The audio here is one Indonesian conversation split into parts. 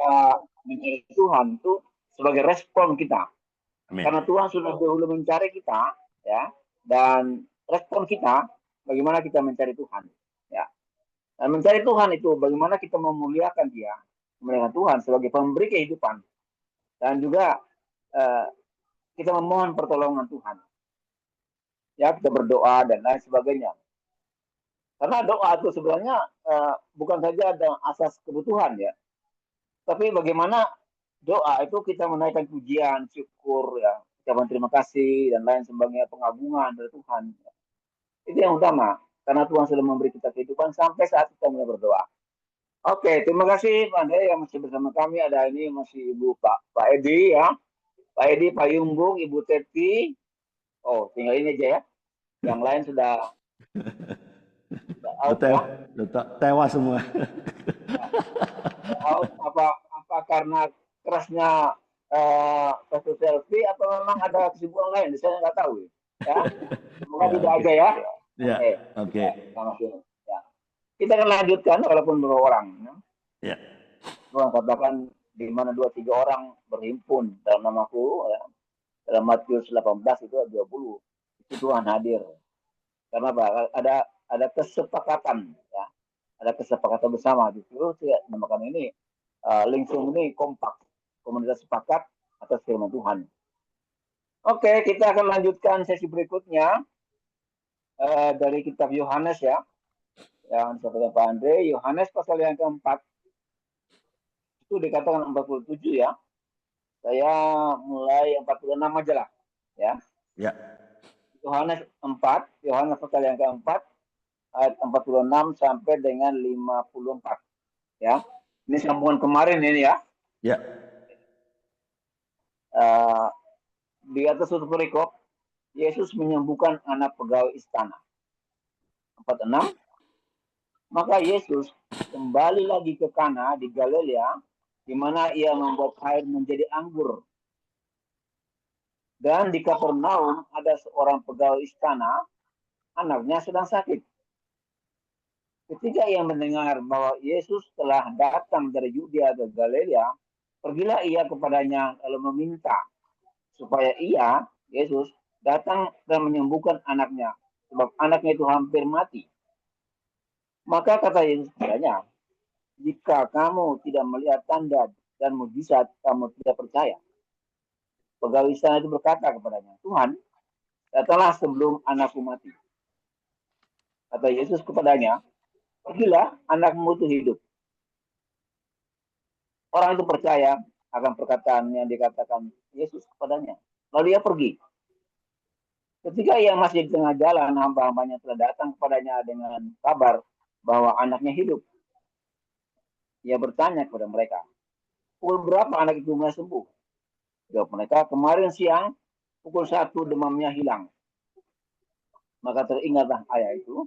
kita mencari Tuhan itu sebagai respon kita. Amin. Karena Tuhan sudah dahulu mencari kita, ya, dan respon kita bagaimana kita mencari Tuhan, ya. Dan mencari Tuhan itu bagaimana kita memuliakan Dia, memuliakan Tuhan sebagai pemberi kehidupan, dan juga kita memohon pertolongan Tuhan, ya, kita berdoa dan lain sebagainya. Karena doa itu sebenarnya bukan saja ada asas kebutuhan, ya, tapi bagaimana doa itu kita menaikkan pujian, syukur, ya, ucapan terima kasih dan lain sebagainya, pengagungan dari Tuhan. Itu yang utama, karena Tuhan sudah memberi kita kehidupan sampai saat kita mulai berdoa. Oke, terima kasih Pak Andre yang masih bersama kami. Ada ini masih Ibu Pak Edi, ya, Pak Edi, Pak Yumbung, Ibu Teti. Oh, tinggal ini aja, ya. Yang lain sudah out, ya. Tewas semua. Out, apa karena kerasnya foto selfie atau memang ada kesibukan lain? Saya nggak tahu, ya. Semoga tidak aja, ya. Ya, Oke. Ya. Kita akan lanjutkan walaupun beberapa orang. Ya. Tuhan katakan di mana 2-3 orang berhimpun dalam namaku, ya. Dalam Matius 18 itu 20. Itu Tuhan hadir. Karena apa? Ada kesepakatan, ya. Ada kesepakatan bersama. Justru saya namakan ini Lingsung ini kompak, komunitas sepakat atas firman Tuhan. Oke, kita akan lanjutkan sesi berikutnya dari kitab Yohanes, ya, yang disampaikan Pak Andre. Yohanes pasal yang keempat itu dikatakan 47, ya. Saya mulai 46 aja lah, ya. Ya. Yohanes pasal yang keempat ayat 46 sampai dengan 54, ya. Ini sambungan kemarin ini, ya. Ya. Di atas suatu perikop, Yesus menyembuhkan anak pegawai istana. 46. Maka Yesus kembali lagi ke Kana di Galilea, di mana ia membuat air menjadi anggur. Dan di Kapernaum ada seorang pegawai istana, anaknya sedang sakit. Ketika ia mendengar bahwa Yesus telah datang dari Yudea ke Galilea, pergilah ia kepadanya lalu meminta supaya ia, Yesus, datang dan menyembuhkan anaknya, sebab anaknya itu hampir mati. Maka kata Yesus kepadanya, jika kamu tidak melihat tanda dan mujizat, kamu tidak percaya. Pegawai istana itu berkata kepadanya, Tuhan, datanglah sebelum anakku mati. Kata Yesus kepadanya, pergilah, anakmu itu hidup. Orang itu percaya akan perkataan yang dikatakan Yesus kepadanya. Lalu ia pergi. Ketika ia masih di tengah jalan, hamba-hambanya telah datang kepadanya dengan kabar bahwa anaknya hidup. Ia bertanya kepada mereka, pukul berapa anak itu mulai sembuh? Jawab mereka, kemarin siang pukul 1 demamnya hilang. Maka teringatlah ayah itu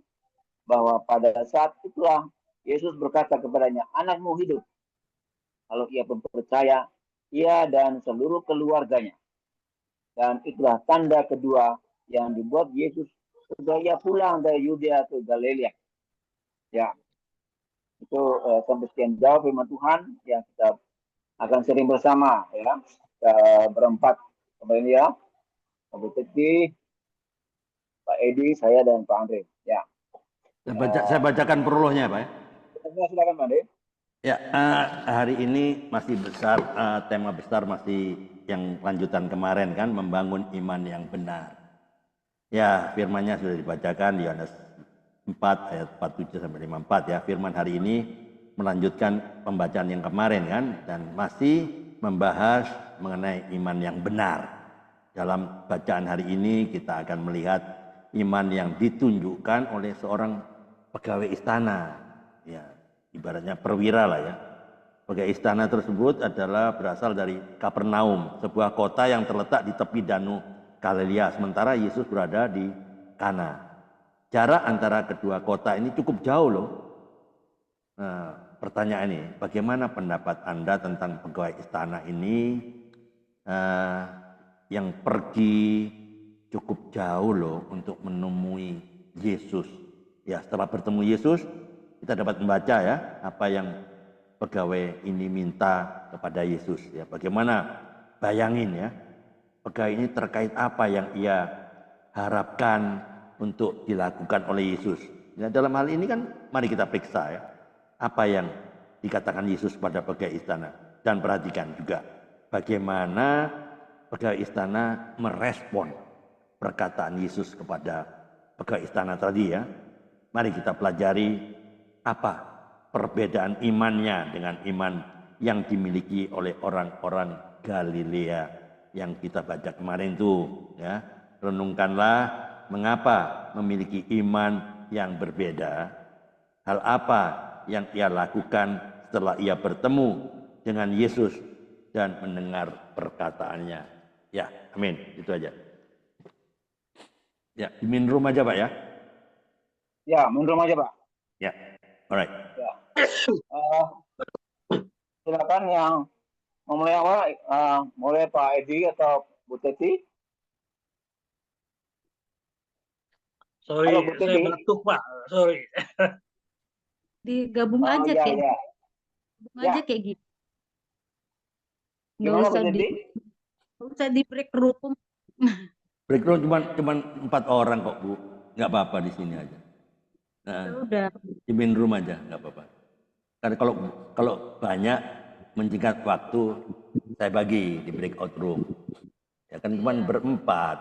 bahwa pada saat itulah Yesus berkata kepadanya, anakmu hidup. Lalu ia pun percaya, ia dan seluruh keluarganya. Dan itulah tanda kedua yang dibuat Yesus setelah ia pulang dari Yudea ke Galilea. Ya, itu sampai sekian jauh firman Tuhan yang kita akan sering bersama, ya. Berempat kembali, ya. Pak Teti, Pak Edi, saya dan Pak Andre. Ya. Saya bacakan prolognya, Pak. Silakan, Pak Andre. Ya, hari ini masih besar, tema besar masih yang lanjutan kemarin kan, membangun iman yang benar. Ya, firmannya sudah dibacakan di Yohanes 4 ayat 47 sampai 54, ya. Firman hari ini melanjutkan pembacaan yang kemarin kan, dan masih membahas mengenai iman yang benar. Dalam bacaan hari ini kita akan melihat iman yang ditunjukkan oleh seorang pegawai istana, ya, ibaratnya perwira lah, ya. Pegawai istana tersebut adalah berasal dari Kapernaum, sebuah kota yang terletak di tepi Danau Galilea, sementara Yesus berada di Kana. Jarak antara kedua kota ini cukup jauh loh. Nah, pertanyaan ini, bagaimana pendapat Anda tentang pegawai istana ini yang pergi cukup jauh loh untuk menemui Yesus? Ya, setelah bertemu Yesus, kita dapat membaca, ya, apa yang pegawai ini minta kepada Yesus. Ya, bagaimana bayangin ya, pegawai ini terkait apa yang ia harapkan untuk dilakukan oleh Yesus. Ya, dalam hal ini kan mari kita periksa ya, apa yang dikatakan Yesus pada pegawai istana. Dan perhatikan juga bagaimana pegawai istana merespon perkataan Yesus kepada pegawai istana tadi ya. Mari kita pelajari apa perbedaan imannya dengan iman yang dimiliki oleh orang-orang Galilea yang kita baca kemarin tuh ya. Renungkanlah mengapa memiliki iman yang berbeda. Hal apa yang ia lakukan setelah ia bertemu dengan Yesus dan mendengar perkataannya. Ya, amin. Itu aja. Ya, di main room aja Pak ya. Ya, mundur aja Pak. Ya, alright. Ya. Silakan yang mau mulai awal, mulai Pak Edi atau Bu Teti. Sorry, Halo, Bu saya Teti. batuk Pak. Sorry. Digabung aja ya, kayak ya. gabung Ya. aja kayak gitu. Nggak Gimana Bu usah Teti? nggak usah di break room. Break room cuman 4 orang kok Bu. Nggak apa-apa di sini aja. Nah, Udah. di main room aja nggak apa-apa. Karena kalau banyak menjingkat waktu saya bagi di breakout room. Ya kan cuman berempat,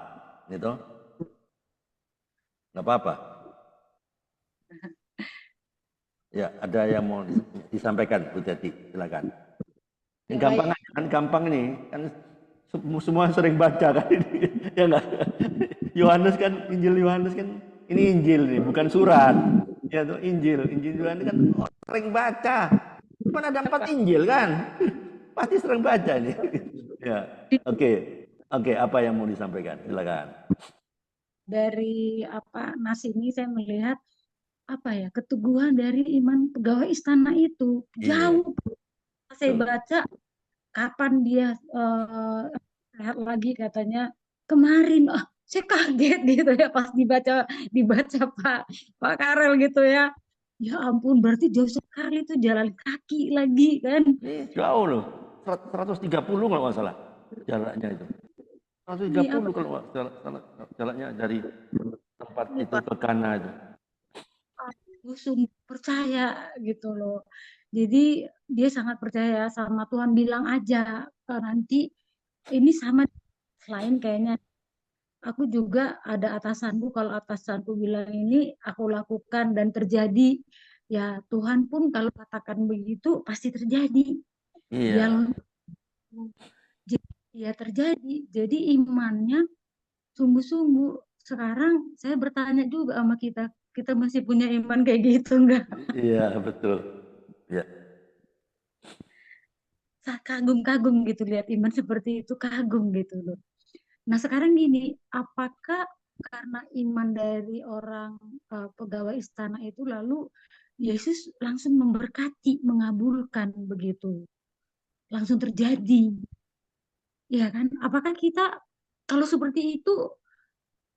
gitu. Nggak apa-apa. Ya, ada yang mau disampaikan Bu Teti, silakan. Yang gampang aja, kan gampang nih, kan semua sering baca kan ini, ya enggak? Yohanes kan, Injil Yohanes kan, ini Injil nih, bukan surat. Ya tuh Injil Yohanes kan sering baca. Cuman ada 4 Injil kan, pasti sering baca nih. Ya, oke, apa yang mau disampaikan? Silakan. Dari nas ini saya melihat keteguhan dari iman pegawai istana itu jauh. Saya baca kapan dia lihat lagi katanya kemarin, saya kaget gitu ya pas dibaca Pak Karel gitu ya. Ya ampun, berarti jauh sekali tuh jalan kaki lagi kan. Ini jauh loh, 130 kalau nggak salah jaraknya itu. 130 kalau nggak salah jaraknya dari tempat itu ke Kana itu. Sungguh percaya gitu loh. Jadi dia sangat percaya sama Tuhan, bilang aja nanti ini sama. Selain kayaknya aku juga ada atasanku, kalau atasanku bilang ini aku lakukan dan terjadi, ya Tuhan pun kalau katakan begitu pasti terjadi. Iya. Ya terjadi. Jadi imannya sungguh-sungguh. Sekarang saya bertanya juga sama kita masih punya iman kayak gitu enggak? Iya, betul. Ya. Saya kagum-kagum gitu lihat iman seperti itu, kagum gitu loh. Nah sekarang gini, apakah karena iman dari orang pegawai istana itu lalu Yesus langsung memberkati, mengabulkan begitu, langsung terjadi, ya kan? Apakah kita kalau seperti itu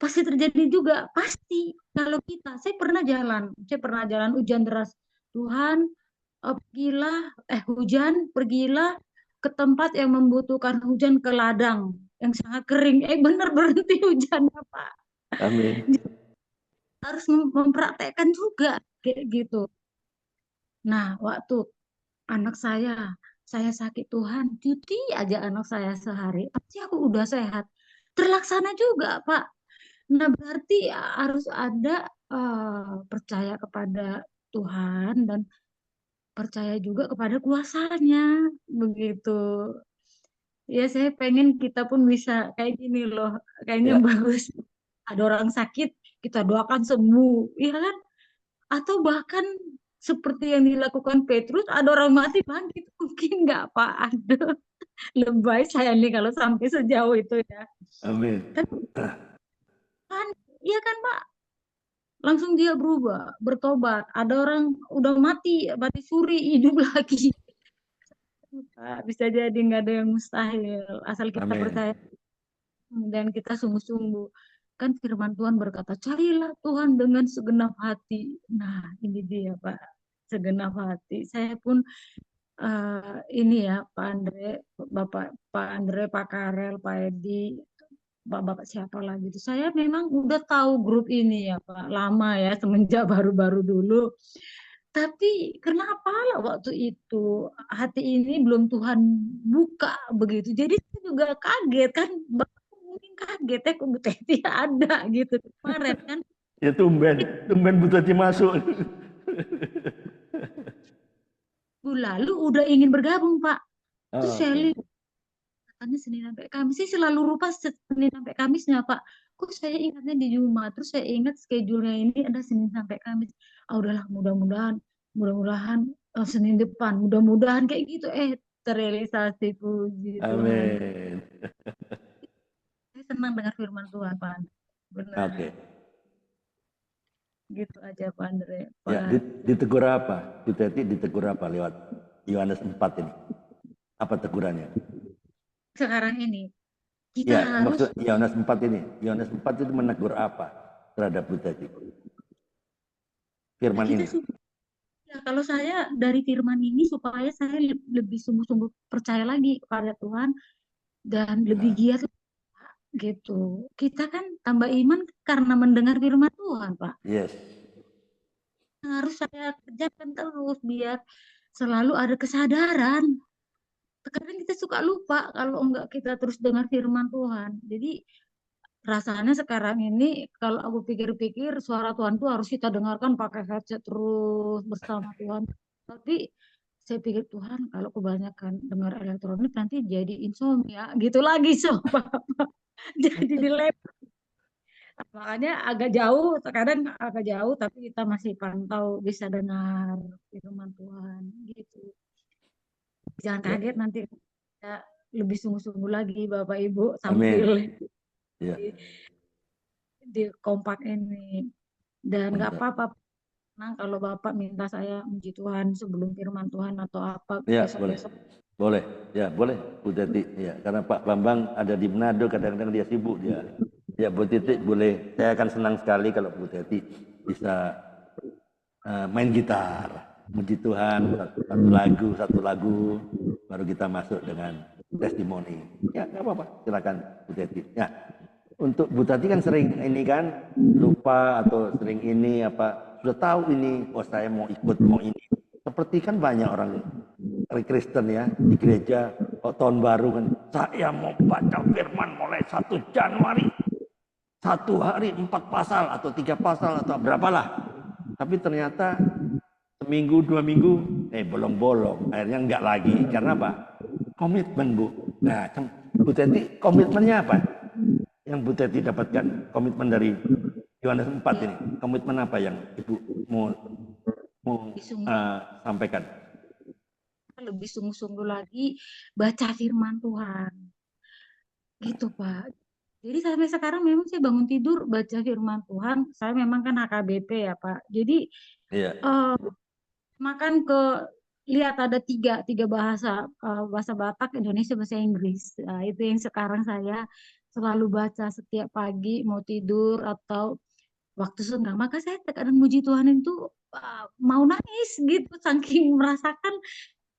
pasti terjadi juga? Pasti. Kalau saya pernah jalan hujan deras, Tuhan pergilah ke tempat yang membutuhkan hujan, ke ladang yang sangat kering. Benar berhenti hujannya Pak. Amin. Harus mempraktekkan juga kayak gitu. Nah, waktu anak saya sakit, Tuhan, cuti aja anak saya sehari, pasti aku udah sehat. Terlaksana juga, Pak. Nah, berarti harus ada percaya kepada Tuhan dan percaya juga kepada kuasanya, begitu. Ya, saya pengen kita pun bisa kayak gini loh, kayaknya bagus. Ada orang sakit, kita doakan sembuh, ya kan? Atau bahkan seperti yang dilakukan Petrus, ada orang mati bangkit, mungkin nggak Pak? Aduh, lebay saya nih kalau sampai sejauh itu ya. Amin. Kan, iya kan Pak? Langsung dia berubah, bertobat. Ada orang udah mati suri, hidup lagi. Bisa jadi nggak ada yang mustahil, asal kita percaya dan kita sungguh-sungguh. Kan firman Tuhan berkata, carilah Tuhan dengan segenap hati. Nah, ini dia Pak, segenap hati. Saya pun ini ya Pak Andre, Pak Andre, Pak Karel, Pak Edi, Bapak siapa lagi itu. Saya memang udah tahu grup ini ya Pak, lama ya semenjak baru-baru dulu. Tapi kenapa lah waktu itu hati ini belum Tuhan buka begitu. Jadi saya juga kaget kan, Bapak mungkin kaget ya kok Bu Teti ada gitu kemarin kan. Ya tumben Bu Teti masuk. Lalu udah ingin bergabung Pak. Terus saya Oke. lihat katanya Senin sampai Kamis sih selalu lupa Senin sampai Kamisnya Pak. Kok saya ingatnya di Jumat. Terus saya ingat schedule-nya ini ada Senin sampai Kamis. Ah udahlah mudah-mudahan Senin depan. Mudah-mudahan kayak gitu. Terrealisasi puji Tuhan. Amin. Saya senang dengar firman Tuhan Pak Andre. Benar. Oke. Gitu aja Pak Andre. Ya, Pak. ditegur apa? Bu Teti ditegur apa lewat Yohanes 4 ini? Apa tegurannya? Sekarang ini kita Ya, harus maksud Yohanes 4 ini. Yohanes 4 itu menegur apa terhadap Bu Teti? Firman kita ini. ya, kalau saya dari firman ini supaya saya lebih sungguh-sungguh percaya lagi kepada Tuhan dan lebih Nah, giat gitu. Kita kan tambah iman karena mendengar firman Tuhan, Pak. yes. Harus saya kerjakan terus biar selalu ada kesadaran. Kadang kita suka lupa kalau enggak kita terus dengar firman Tuhan. Jadi rasanya sekarang ini kalau aku pikir-pikir suara Tuhan tuh harus kita dengarkan pakai headset terus bersama Tuhan. Tapi saya pikir Tuhan kalau kebanyakan dengar elektronik nanti jadi insomnia gitu lagi coba. Jadi di makanya agak jauh, kadang agak jauh, tapi kita masih pantau bisa dengar firman Tuhan gitu. Jangan Ya, kaget nanti kita lebih sungguh-sungguh lagi Bapak Ibu amin. sambil Ya, di kompak ini. Dan nggak mantap. apa-apa nah, kalau Bapak minta saya puji Tuhan sebelum firman Tuhan atau apa Ya, boleh. besok-besok. Boleh. Ya, boleh Bu Teti. Ya, karena Pak Bambang ada di Manado, kadang-kadang dia sibuk dia. Ya, Bu Teti boleh. Saya akan senang sekali kalau Bu Teti bisa main gitar, puji Tuhan satu lagu, baru kita masuk dengan testimoni. Ya nggak apa-apa, silakan Bu Teti. Ya, untuk Bu Tati kan sering ini kan lupa atau sering ini apa sudah tahu ini, oh saya mau ikut mau ini. Seperti kan banyak orang Kristen ya di gereja, oh, tahun baru kan saya mau baca firman mulai 1 Januari, 1 hari 4 pasal atau 3 pasal atau berapalah. Tapi ternyata seminggu 2 minggu bolong-bolong, akhirnya enggak lagi. Karena apa? Komitmen Bu. Nah, Bu Teti komitmennya apa yang Bu Teti dapatkan? Komitmen dari Yohanes 4 ini, komitmen apa yang Ibu mau sampaikan? Lebih sungguh-sungguh lagi baca firman Tuhan gitu Pak. Jadi sampai sekarang memang saya bangun tidur baca firman Tuhan. Saya memang kan HKBP ya Pak. Jadi Iya. makan ke lihat ada tiga bahasa, bahasa Batak, Indonesia, bahasa Inggris. Nah, itu yang sekarang saya selalu baca setiap pagi mau tidur atau waktu senggang. Maka saya terkadang muji Tuhan itu mau nangis gitu saking merasakan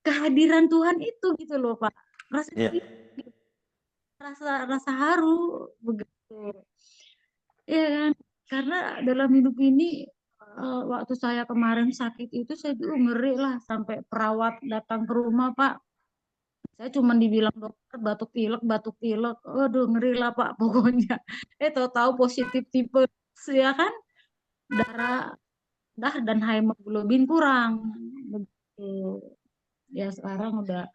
kehadiran Tuhan itu gitu loh Pak. Rasa Iya. rasa rasa haru begitu. Ya kan? Karena dalam hidup ini waktu saya kemarin sakit itu saya tuh ngeri lah sampai perawat datang ke rumah Pak. Saya cuma dibilang dokter batuk pilek. Aduh ngeri lah Pak pokoknya. Tahu-tahu positif tipe ya kan darah dan hemoglobin kurang. Begitu. Ya sekarang udah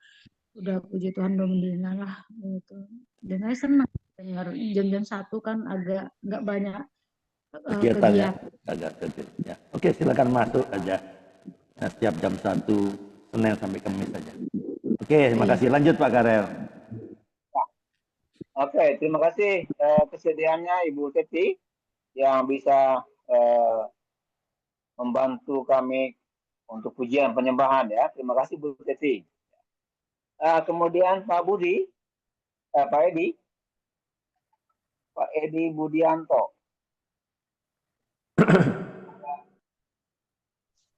puji Tuhan udah mendingan lah gitu. Dan saya senang dengar jam-jam 1 kan agak nggak banyak Kegiatan ya, kegiatan. agak kecil. Ya. Oke, silakan masuk aja. Nah, setiap jam 1 Senin sampai Kamis saja. Oke, terima kasih. Lanjut Pak Karel. Oke, terima kasih kesediaannya Ibu Teti yang bisa membantu kami untuk pujian penyembahan ya. Terima kasih Bu Teti. Kemudian Pak Budi, Pak Edi Budianto.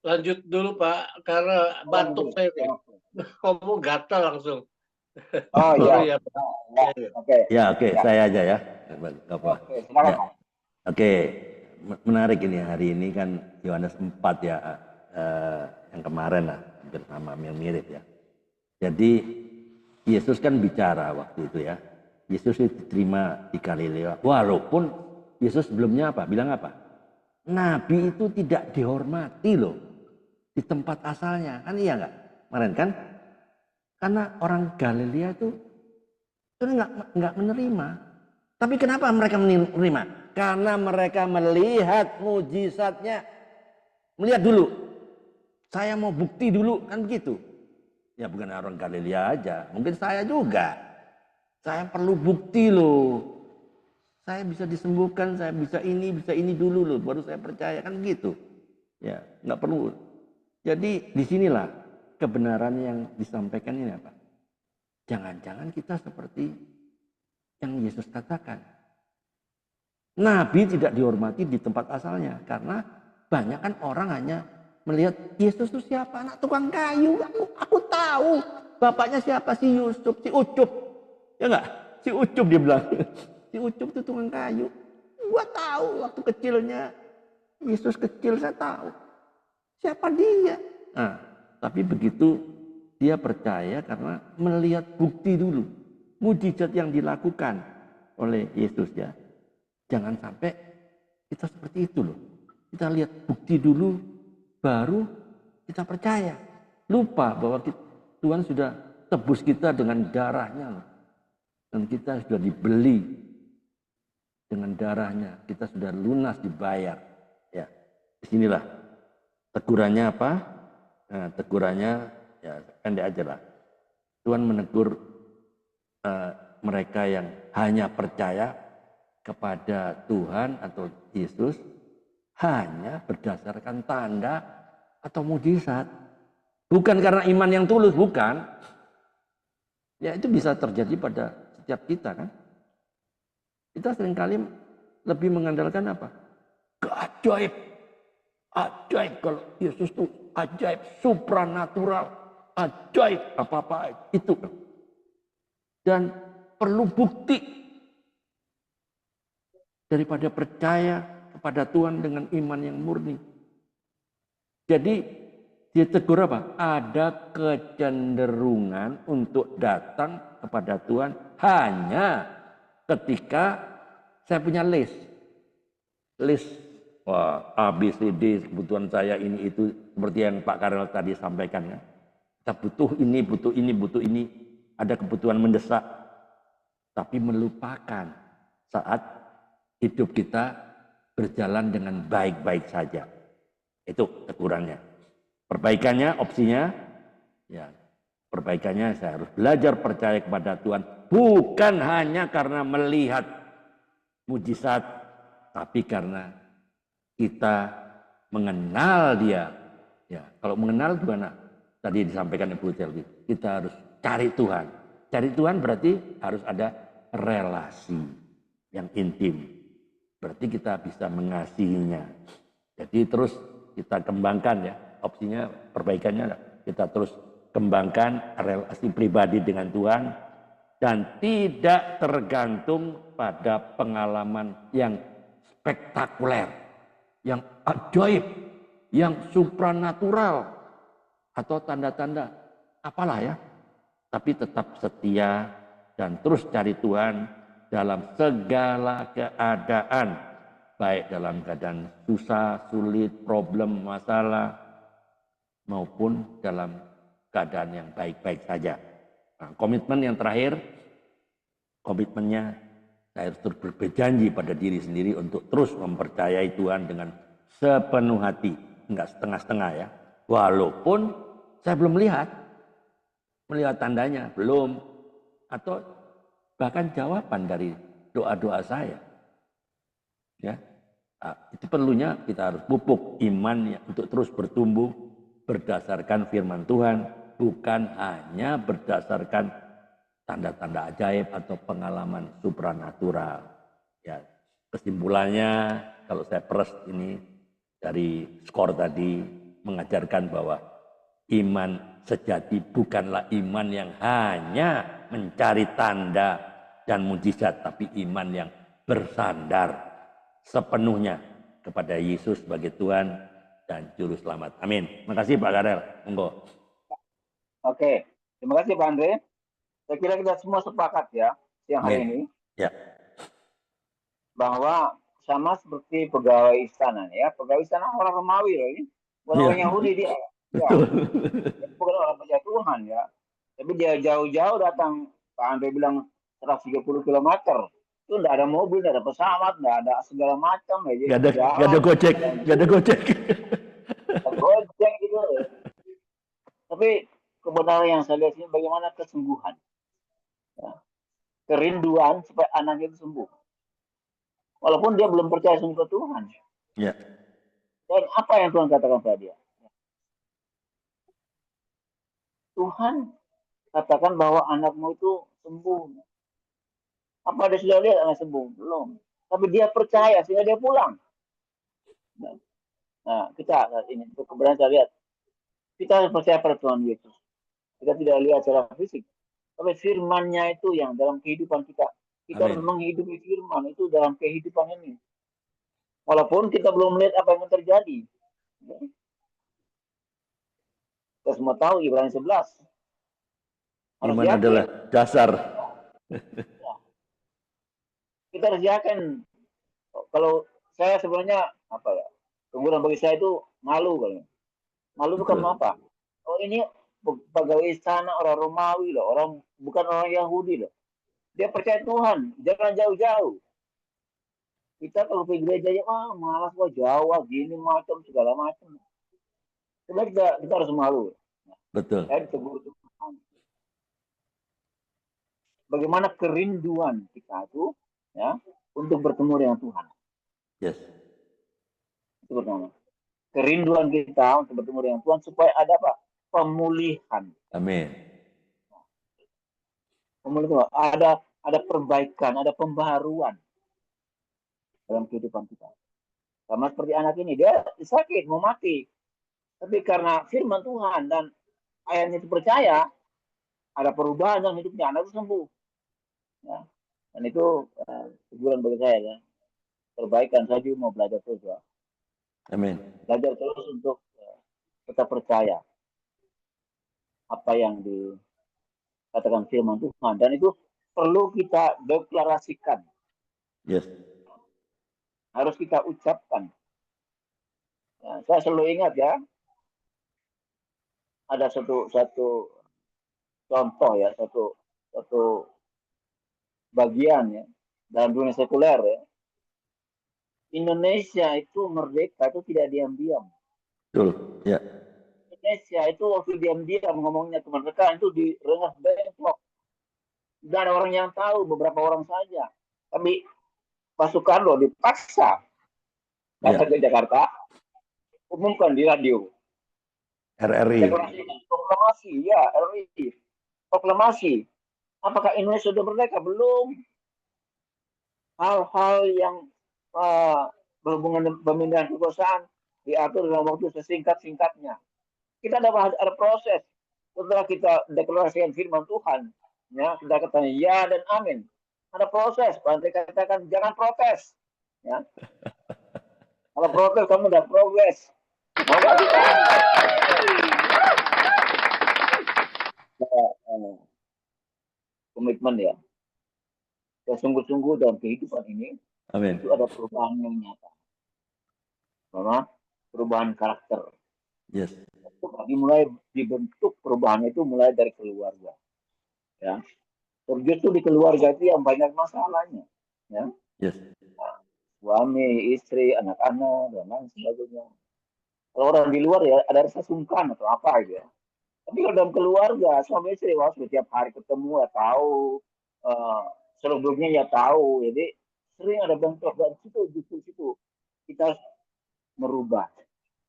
lanjut dulu Pak, karena batuk saya nih. Ngomong gatal langsung. Oh Sorry iya. ya Pak. Ya, oke. Ya, oke, Ya. saya aja ya. Nggak apa. Oke, silakan Ya. Pak. Oke, menarik ini hari ini kan Yohanes 4 ya, yang kemarin lah, hampir sama mirip ya. Jadi Yesus kan bicara waktu itu ya. Yesus diterima di Galilea. Walaupun Yesus sebelumnya apa? Bilang apa? Nabi itu tidak dihormati loh di tempat asalnya. Kan iya nggak? Kemarin kan? Karena orang Galilea itu nggak menerima. Tapi kenapa mereka menerima? Karena mereka melihat mujizatnya. Melihat dulu. Saya mau bukti dulu, kan begitu. Ya bukan orang Galilea aja, mungkin saya juga. Saya perlu bukti loh. Saya bisa disembuhkan, saya bisa ini dulu loh, baru saya percaya, kan begitu. Ya, nggak perlu. Jadi disinilah kebenaran yang disampaikan ini apa? Jangan-jangan kita seperti yang Yesus katakan. Nabi tidak dihormati di tempat asalnya karena banyak kan orang hanya melihat Yesus itu siapa, anak tukang kayu. Aku tahu bapaknya siapa, si Yusuf, si Ucup, ya enggak? Si Ucup dia bilang, si Ucup itu tukang kayu. Gua tahu waktu kecilnya Yesus kecil, saya tahu siapa dia. Nah, tapi begitu dia percaya karena melihat bukti dulu, mujizat yang dilakukan oleh Yesus ya. Jangan sampai kita seperti itu loh. Kita lihat bukti dulu, baru kita percaya. Lupa bahwa Tuhan sudah tebus kita dengan darahnya loh. Dan kita sudah dibeli dengan darahnya. Kita sudah lunas dibayar. Ya, disinilah tegurannya apa? Nah, tegurannya ya pendek aja lah. Tuhan menegur mereka yang hanya percaya kepada Tuhan atau Yesus hanya berdasarkan tanda atau mujizat. Bukan karena iman yang tulus, bukan. Ya itu bisa terjadi pada setiap kita kan. Kita seringkali lebih mengandalkan apa? Keajaib. Ajaib, kalau Yesus itu ajaib, supranatural, ajaib, apa-apa itu. Dan perlu bukti daripada percaya kepada Tuhan dengan iman yang murni. Jadi dia tegur apa? Ada kecenderungan untuk datang kepada Tuhan hanya ketika saya punya list. Wah, A, B, C, D, kebutuhan saya ini itu, seperti yang Pak Karel tadi sampaikan kan. Kita butuh ini, butuh ini, butuh ini. Ada kebutuhan mendesak. Tapi melupakan saat hidup kita berjalan dengan baik-baik saja. Itu tegurannya. Perbaikannya, opsinya, ya perbaikannya saya harus belajar percaya kepada Tuhan. Bukan hanya karena melihat mujizat, tapi karena kita mengenal dia. Ya, kalau mengenal gimana? Tadi disampaikan Ibu Selvi, kita harus cari Tuhan. Cari Tuhan berarti harus ada relasi yang intim. Berarti kita bisa mengasihinya. Jadi terus kita kembangkan ya, opsinya perbaikannya kita terus kembangkan relasi pribadi dengan Tuhan dan tidak tergantung pada pengalaman yang spektakuler, yang ajaib, yang supranatural, atau tanda-tanda apalah ya. Tapi tetap setia dan terus cari Tuhan dalam segala keadaan. Baik dalam keadaan susah, sulit, problem, masalah, maupun dalam keadaan yang baik-baik saja. Nah, komitmen yang terakhir, komitmennya saya harus terus berjanji pada diri sendiri untuk terus mempercayai Tuhan dengan sepenuh hati, enggak setengah-setengah ya. Walaupun saya belum melihat tandanya, belum, atau bahkan jawaban dari doa-doa saya. Ya, itu perlunya kita harus pupuk iman ya, untuk terus bertumbuh berdasarkan firman Tuhan, bukan hanya berdasarkan tanda-tanda ajaib atau pengalaman supranatural. Ya, kesimpulannya kalau saya peres ini dari skor tadi, mengajarkan bahwa iman sejati bukanlah iman yang hanya mencari tanda dan mujizat, tapi iman yang bersandar sepenuhnya kepada Yesus sebagai Tuhan dan Juru Selamat. Amin. Makasih Pak Karel. Monggo. Oke, terima kasih Pak Andre. Saya kira kita semua sepakat ya siang hari ini Ya. bahwa sama seperti pegawai istana ya, pegawai istana orang Romawi loh ini, bukan orang Yahudi dia. Ya, bukan orang percaya Tuhan ya, tapi dia jauh-jauh datang. Pak Andre bilang 130 km, itu nggak ada mobil, nggak ada pesawat, nggak ada segala macam ya. Gak ada gojek, gak ada gojek. Gojek gitu. Tapi kebenaran yang saya lihat ini bagaimana kesungguhan, ya. Kerinduan supaya anaknya itu sembuh, walaupun dia belum percaya sungguh ke Tuhan. Ya. Dan apa yang Tuhan katakan pada dia? Tuhan katakan bahwa anakmu itu sembuh. Apa dia sudah lihat anak sembuh? Belum. Tapi dia percaya sehingga dia pulang. Nah, kita saat ini untuk kebenaran saya lihat, kita harus percaya pada Tuhan Yesus. Kita tidak lihat secara fisik, tapi firman-Nya itu yang dalam kehidupan kita. Kita harus menghidupi firman itu dalam kehidupan ini. Walaupun kita belum melihat apa yang terjadi. Kita semua tahu Ibrani 11. Iman adalah dasar. Kita harus yakin. Kalau saya sebenarnya apa ya? Kemudian bagi saya itu malu kalau. Malu bukan apa? Oh ini pegawai istana orang Romawi loh, bukan orang Yahudi loh. Dia percaya Tuhan, jangan jauh-jauh. Kita kalau pergi gereja, malas gua jauh, gini macam segala macam. Sebenarnya kita harus malu. Betul. Saya ditegur Tuhan. Bagaimana kerinduan kita itu, ya, untuk bertemu dengan Tuhan. Yes. Itu pertama. Kerinduan kita untuk bertemu dengan Tuhan supaya ada apa? Pemulihan. Amin. Pemulihan. Ada perbaikan, ada pembaharuan dalam kehidupan kita. Sama seperti anak ini, dia sakit, mau mati. Tapi karena firman Tuhan dan ayahnya itu percaya, ada perubahan dalam hidupnya, anak itu sembuh. Ya. Dan itu teguran bagi saya ya. Perbaikan, saya juga mau belajar terus ya. Amin. Belajar terus untuk kita percaya apa yang dikatakan firman Tuhan. Dan itu perlu kita deklarasikan. Yes. Harus kita ucapkan. Ya, saya selalu ingat ya, ada satu contoh ya, satu bagian ya dalam dunia sekuler ya. Indonesia itu merdeka itu tidak diam-diam. Betul, ya. Indonesia itu waktu diam-diam ngomongnya kemerdekaan itu di rengas bentrok. Tidak ada orang yang tahu, beberapa orang saja. Tapi Pak Soekarno dipaksa datang ke Jakarta, umumkan di radio. RRI. Proklamasi, ya RRI. Proklamasi. Apakah Indonesia sudah merdeka? Belum. Hal-hal yang berhubungan dengan pemindahan kekuasaan diatur dalam waktu sesingkat-singkatnya. Kita ada proses. Setelah kita deklarasikan firman Tuhan, ya, kita katakan ya dan amin. Ada proses. Pantai katakan jangan protes. Ya. Kalau protes kamu udah progres. Komitmen ya. Ya sungguh-sungguh dalam kehidupan ini. Amin. Itu ada perubahan yang nyata. Karena perubahan karakter. Yes. Mulai dibentuk perubahan itu mulai dari keluarga. Ya. Justru di keluarga itu yang banyak masalahnya. Ya. Yes. Suami, istri, anak-anak, dan lain sebagainya. Kalau orang di luar ya ada rasa sungkan atau apa aja. Tapi kalau dalam keluarga, suami istri setiap hari ketemu ya tahu, selebihnya ya tahu. Jadi sering ada bentrok dan justru situ kita harus merubah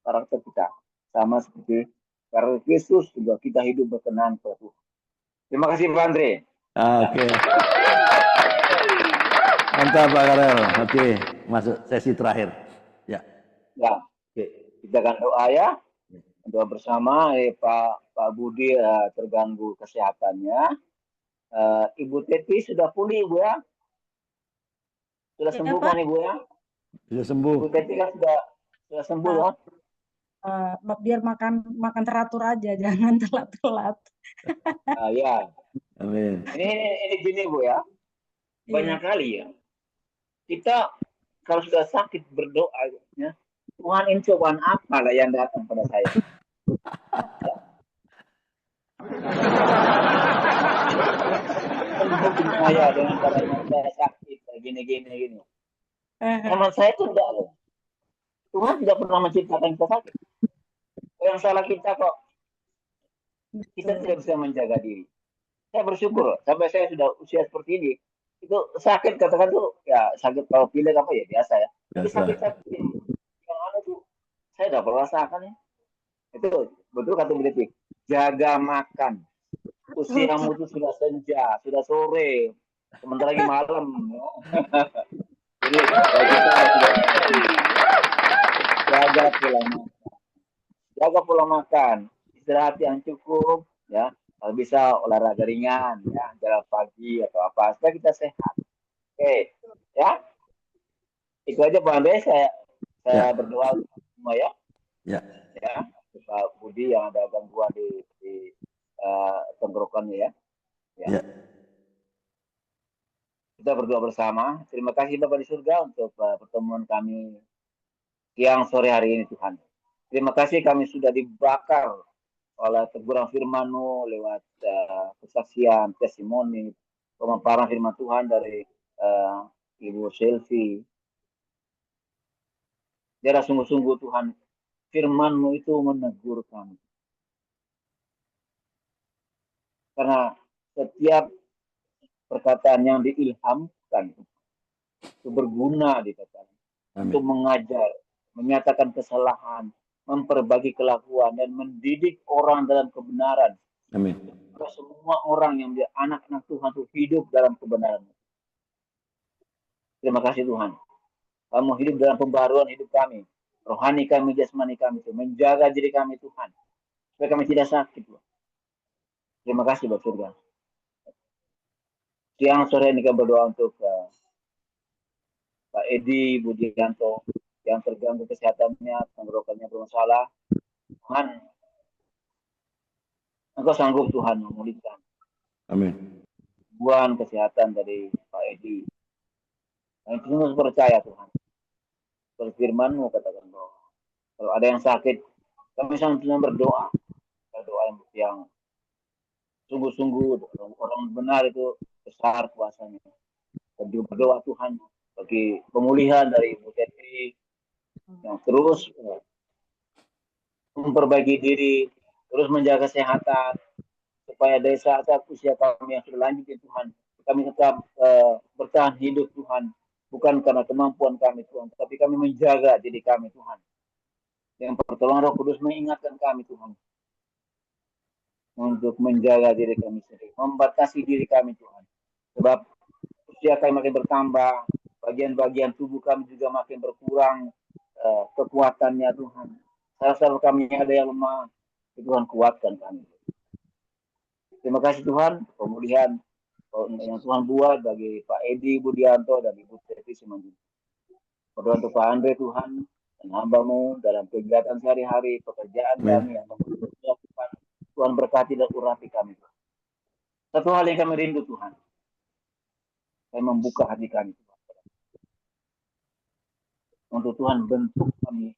karakter kita sama seperti karakter Yesus juga kita hidup berkenan kepada Tuhan. Terima kasih Pak Andre. Oke. Mantap Pak Karel. Oke, masuk sesi terakhir. Ya. Ya, oke. Kita akan doa ya. Doa bersama, Pak Budi terganggu kesehatannya. Ibu Teti sudah pulih, Ibu ya? Sudah Ya, sembuh Pak. kan, Ibu ya? Sudah sembuh. Ibu Teti kan sudah sembuh ya? Biar makan teratur aja, jangan telat-telat. Ya. Amin. Ini gini, Bu ya. Banyak Iya. kali ya. Kita kalau sudah sakit berdoa, ya, Tuhan ini cobaan apa lah yang datang pada saya? Sembuhin saya dengan caranya saya sakit, gini. Hemat saya itu enggak loh. Tuhan tidak pernah menciptakan kita sakit. Yang salah kita kok, kita tidak bisa menjaga diri. Saya bersyukur sampai saya sudah usia seperti ini. Itu sakit katakan tuh ya sakit kalau pilek apa ya biasa ya. Tapi Biasa. sakit yang ada tuh saya tidak pernah rasakan ya. Itu betul kata Bu Detik. Jaga makan. Usiamu itu sudah senja, sudah sore, sementara lagi malam. Jadi kita sudah jaga pola makan, istirahat yang cukup, ya. Kalau bisa olahraga ringan, ya, jalan pagi atau apa, supaya kita sehat. Oke, ya. Itu aja Pak Andre, saya berdoa semua ya. Ya. Ya, Pak Budi yang ada gangguan di tenggorokannya ya. Ya. Kita berdoa bersama. Terima kasih Bapak di surga untuk pertemuan kami siang sore hari ini Tuhan. Terima kasih kami sudah dibakar oleh teguran firman-Mu lewat kesaksian, testimoni, pemaparan firman Tuhan dari Ibu Selvi. Dia sungguh-sungguh Tuhan, firman-Mu itu menegur kami. Karena setiap perkataan yang diilhamkan itu berguna dikatakan untuk mengajar, menyatakan kesalahan, memperbaiki kelakuan dan mendidik orang dalam kebenaran. Amin. Semua orang yang menjadi anak-anak Tuhan itu hidup dalam kebenaran. Terima kasih Tuhan. Kamu hidup dalam pembaruan hidup kami. Rohani kami, jasmani kami itu menjaga diri kami Tuhan. Supaya kami tidak sakit. Terima kasih Bapak surga. Siang sore ini kami berdoa untuk Pak Edi Budianto yang terganggu kesehatannya, tenggorokannya bermasalah. Tuhan, Engkau sanggup Tuhan memulihkan. Amin. Buan kesehatan dari Pak Edi. Kami terus percaya Tuhan. Firman-Mu katakan bahwa kalau ada yang sakit, kami sangat berdoa. Doa yang sungguh-sungguh orang benar itu besar kuasanya. Dan juga berdoa Tuhan bagi pemulihan dari Ibu Teti yang terus memperbaiki diri, terus menjaga kesehatan, supaya dari saat usia kami yang sudah lanjut ya Tuhan, kami tetap bertahan hidup Tuhan, bukan karena kemampuan kami Tuhan, tapi kami menjaga diri kami Tuhan. Yang pertolongan Roh Kudus mengingatkan kami Tuhan, untuk menjaga diri kami sendiri, membatasi diri kami Tuhan. Sebab usia kami makin bertambah, bagian-bagian tubuh kami juga makin berkurang kekuatannya Tuhan. Salah kami ada yang lemah, Tuhan kuatkan kami. Terima kasih Tuhan, pemulihan yang Tuhan buat bagi Pak Edi Budianto dan Ibu Teti Simanjuntak. Berdoa untuk Pak Andre Tuhan dan hamba-Mu dalam kegiatan sehari-hari, pekerjaan kami yang Tuhan berkati dan urapi kami. Satu hal yang kami rindu Tuhan, saya membuka hati kami Tuhan. Untuk Tuhan bentuk kami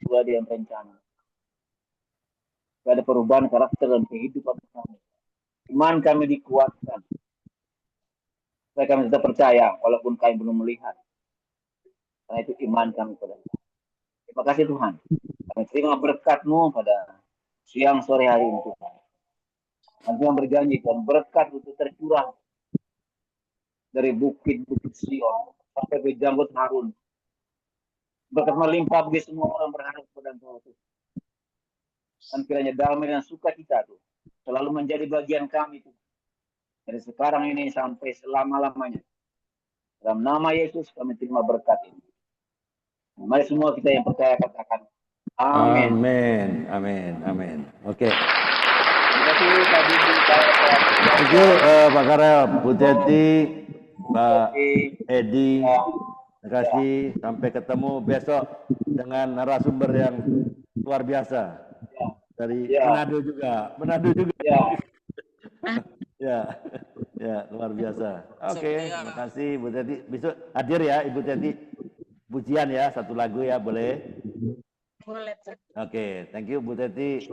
sudah yang rencana. Tidak ada perubahan karakter dan kehidupan kami. Iman kami dikuatkan. Supaya kami tetap percaya walaupun kami belum melihat. Karena itu iman kami pada Tuhan. Terima kasih Tuhan. Kami terima berkat-Mu pada siang sore hari ini Tuhan. Dan Tuhan berjanji Tuhan berkat itu tercurah dari bukit-bukit Sion sampai ke janggut Harun. Berkat melimpah bagi semua orang berharap kepada Engkau Tuhan. Dan kiranya damai dan sukacita itu selalu menjadi bagian kami Tuhan. Dari sekarang ini sampai selama-lamanya. Dalam nama Yesus kami terima berkat ini. Mari semua kita yang percaya katakan Amin. Amin, amin, amin. Oke. Terima kasih Pak Didi, Pak Thank you Pak Karel, Bu Teti, Pak Edi. Terima kasih. Sampai ketemu besok dengan narasumber yang luar biasa dari Ya. Manado juga. Manado juga. Ya. Ya, ya luar biasa. Oke, terima kasih Bu Teti. Besok hadir ya Ibu Teti. Pujian ya, satu lagu ya boleh. Boleh. Oke, thank you Bu Teti.